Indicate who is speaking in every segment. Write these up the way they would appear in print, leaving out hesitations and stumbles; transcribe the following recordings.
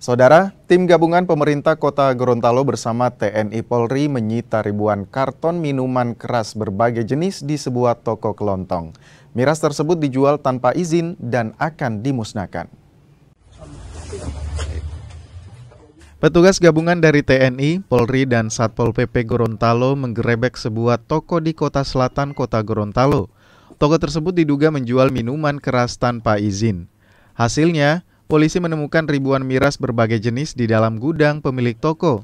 Speaker 1: Saudara, tim gabungan pemerintah Kota Gorontalo bersama TNI Polri menyita ribuan karton minuman keras berbagai jenis di sebuah toko kelontong. Miras tersebut dijual tanpa izin dan akan dimusnahkan. Petugas gabungan dari TNI, Polri, dan Satpol PP Gorontalo menggerebek sebuah toko di Kota Selatan Kota Gorontalo. Toko tersebut diduga menjual minuman keras tanpa izin. Hasilnya, polisi menemukan ribuan miras berbagai jenis di dalam gudang pemilik toko.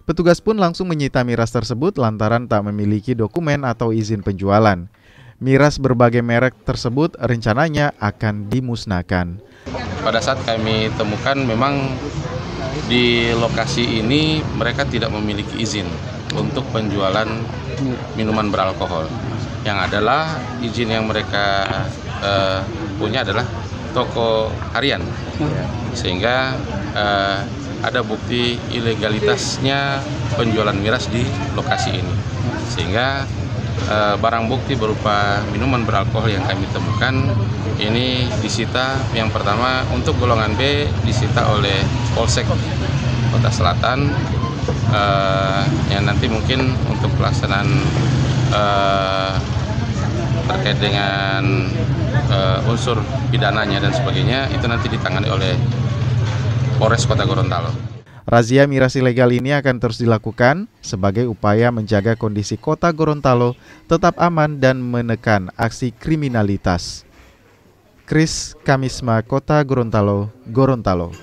Speaker 1: Petugas pun langsung menyita miras tersebut lantaran tak memiliki dokumen atau izin penjualan. Miras berbagai merek tersebut rencananya akan dimusnahkan.
Speaker 2: Pada saat kami temukan memang di lokasi ini mereka tidak memiliki izin untuk penjualan minuman beralkohol. Yang adalah izin yang mereka punya adalah toko harian, sehingga ada bukti ilegalitasnya penjualan miras di lokasi ini, sehingga barang bukti berupa minuman beralkohol yang kami temukan ini disita. Yang pertama untuk golongan B disita oleh Polsek Kota Selatan, yang nanti mungkin untuk pelaksanaan terkait dengan unsur pidananya dan sebagainya itu nanti ditangani oleh Polres Kota Gorontalo.
Speaker 1: Razia miras ilegal ini akan terus dilakukan sebagai upaya menjaga kondisi Kota Gorontalo tetap aman dan menekan aksi kriminalitas. Kris Kamisma, Kota Gorontalo, Gorontalo.